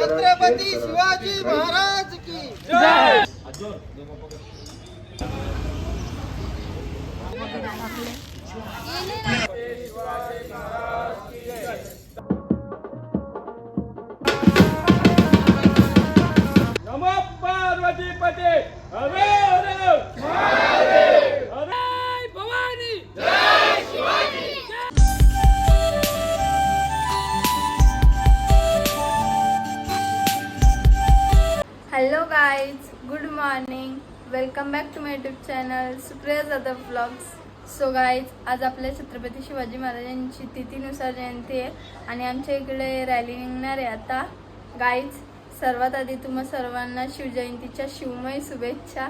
छत्रपती शिवाजी महाराज की जय। नमो पार्वती पते हरे हरे महादेव हरे भवानी जय Shivaji. Hello guys, good morning, welcome back to my YouTube channel Supriya Jadhav vlogs. So guys, आज आपल्या छत्रपती शिवाजी महाराजांची तिथीनुसार जयंती आहे आणि आमच्या इकडे रॅली निघणार आहे आता. गाईज, सर्वात आधी तुम्हा सर्वांना शिवजयंतीच्या शिवमय शुभेच्छा.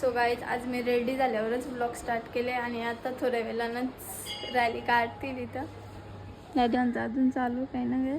सो गाईज, आज मी रेडी झाल्यावरच व्लॉग स्टार्ट केले आणि आता थोड्या वेळानंच रॅली काढतील इथं. दादांचं अजून चालू काही ना काय.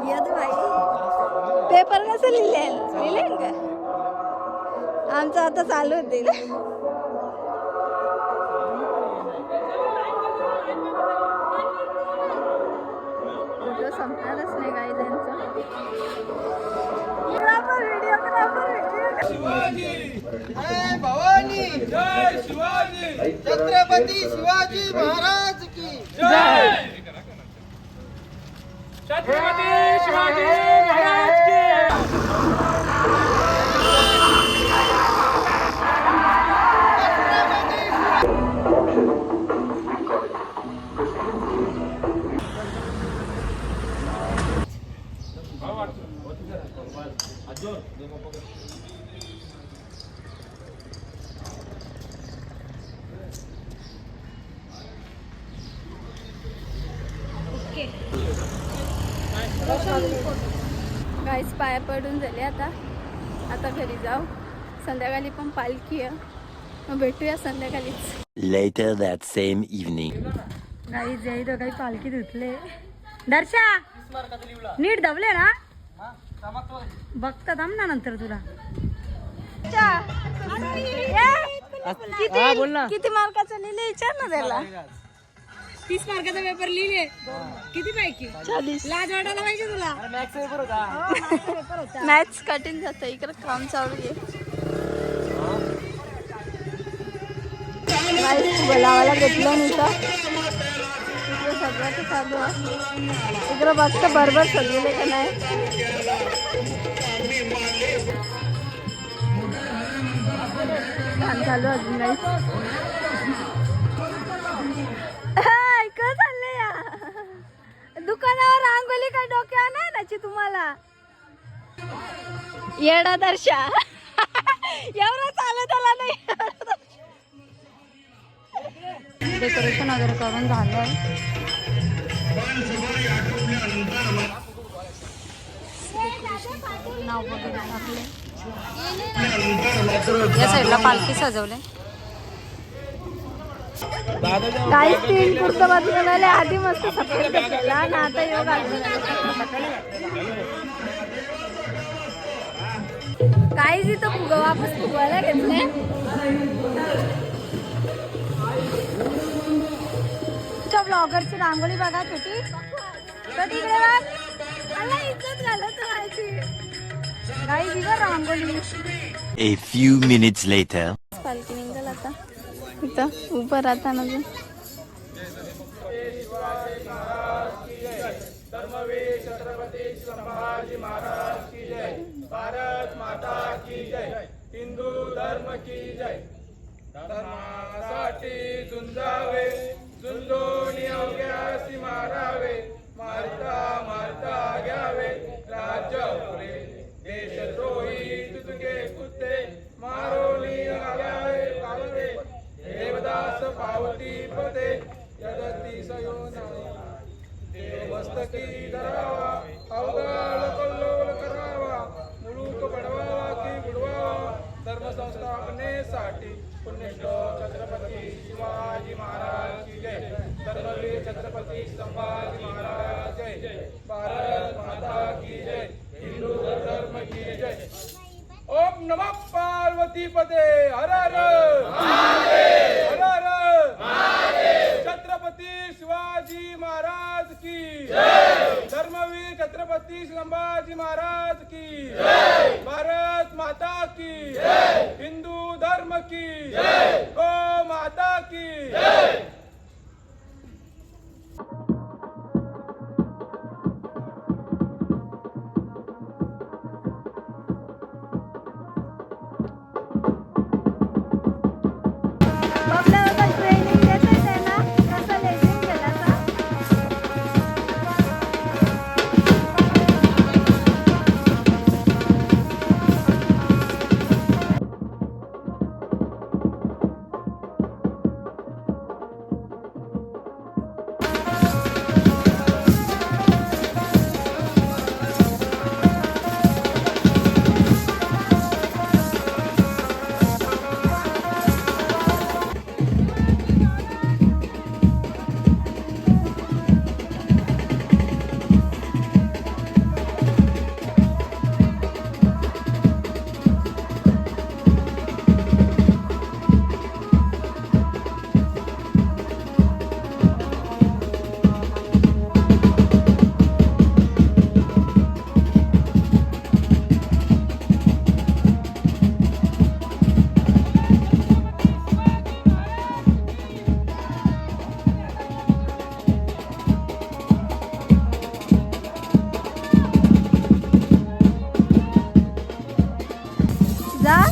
येदू भाई पेपर कसं लिहिले का आमचं आता चालू होतील. फोटो संपणारच नाही काही त्यांचं. जय भवानी जय शिवाजी छत्रपती शिवाजी महाराज की जय छत्रपती शिवाजी महाराज की गाईस, पाया पडून झाले आता घरी जाऊ. संध्याकाळी पण पालखी आहे, मग भेटूया संध्याकाळीच. Later that same evening. गाईस, जाई तो काही पालखी धुतले. दर्शा नीट दबले ना, बघता थांब ना नंतर तुला. किती मार्काचं लिहिले विचार ना त्याला. 30 मार्काचा पेपर लिहिले. किती पैकी? 40. लाज वाटायला पाहिजे तुला. मॅथ्स कठीण जातं. इकडे काम चालू आहे. बोलावाला घेतलं नाही तर इकडे सगळ्याच चालू आहे. इकडे बघतं बरोबर सजवले का नाही. काम चालू अजून नाही. दुकानावर रांगोली काय डोक्या नाही नाची तुम्हाला. येडा दर्शा एवढं चालत आला नाही. डेकोरेशन वगैरे करून झालं. नाव वगैरे टाकले. या साईडला पालखी सजवले. काही तीन कुर्ता बदलून आधी मस्त सफेद घेतलेला ना आता योग काही तिथं फुग वापस फुगवायला घेतले. ब्लॉगरची रांगोळी बघा छोटी छोटी इकडे बघ. मला इज्जत घालत माझी काही दिवस रांगोळी. A few minutes later. पालखी निघाल आता इथं उभं राहताना अजून धर्मवीर छत्रपती संभाजी महाराज की जय. भारत माता की जय. हिंदू धर्म की जय. धर्मासाठी झुंजावे झुंजून अवघ्यासी मारावे. मारता मारता घ्यावे राज्य पुरे. देशद्रोही तुझे कुत्ते मारोली घालावे घालवे. देवदास पावती पते यदती सयो मस्तकी धरावा. अवघाल कल्लोल करावा. मुलूक बडवावा की बुडवावा. धर्म संस्थापनेसाठी पुण्यश्लोक छत्रपती शिवाजी महाराज की जय. धर्मवीर छत्रपती संभाजी महाराज जय. भारत माता की जय. हिंदू धर्म की जय. ओम नमः पार्वती पते हर हर महादेव. हर हर महादेव. छत्रपती शिवाजी महाराज की जय. धर्मवीर छत्रपती संभाजी महाराज की जय. भारत माता की जय. हिंदू धर्म की जय. गो माता की जय. ट्रेनिंग देत आहे ना कसं लेझिम केला का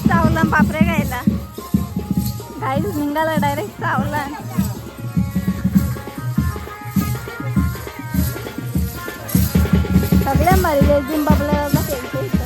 चावला पापरे घ्यायला काहीच निघाला डायरेक्ट चावला. सगळ्या मारी जिंबाबला खेळते इथं.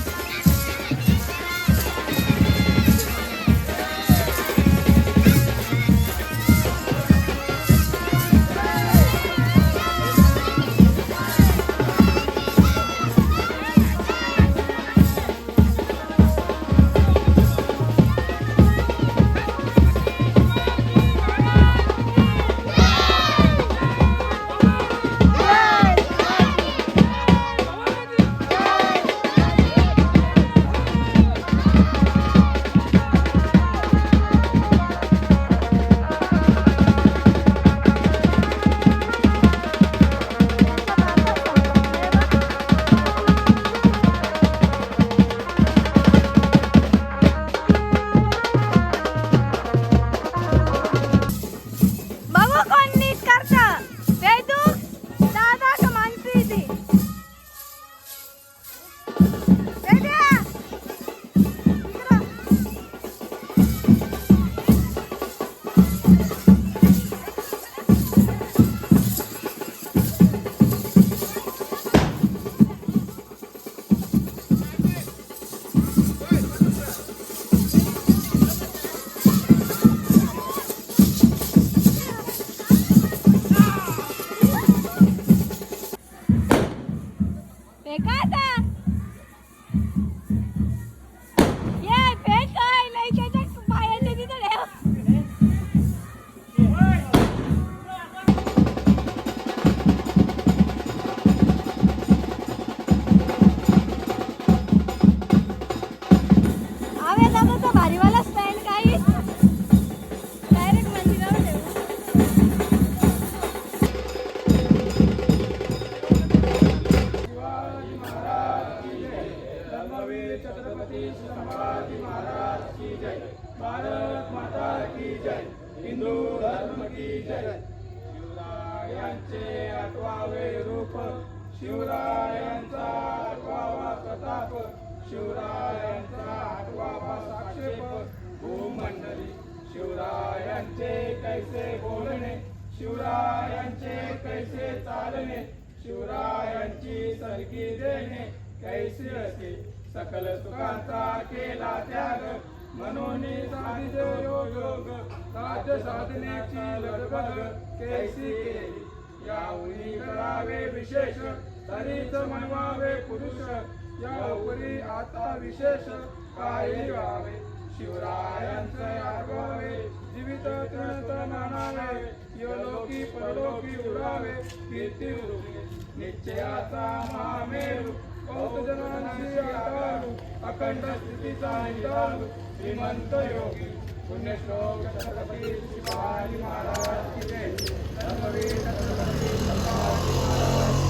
वीर छत्रपती संभाजी महाराज की जय. भारत माता की जय. हिंदू धर्म की जय. शिवरायांचे आठवावे रूप, शिवरायांचा आठवावा प्रताप, शिवरायांचा आठवावा साक्षेप. भूमंडळी शिवरायांचे कैसे बोलणे, शिवरायांचे कैसे चालणे, शिवरायांची सरगी देणे कैसे असे. सकल सुखांचा केला त्याग, म्हणून साधित योग, राज्य साधनेची लगबग कैसी केली. यावेळी करावे विशेष, तरीच म्हणवावे पुरुष. यावरी आता विशेष काही व्हावे, शिवरायांचे आठवावे. जीवित तृणत मानावे, योलोकी परलोकी उरावे. कीर्ती उरुगे निश्चयाचा महामेरू, कौतजनांची आधारू. अखंड स्थितीचा निधारू, श्रीमंत योगी. पुण्यश्लोक छत्रपती शिवाजी महाराज की जय. धर्मवीर छत्रपती संभाजी महाराज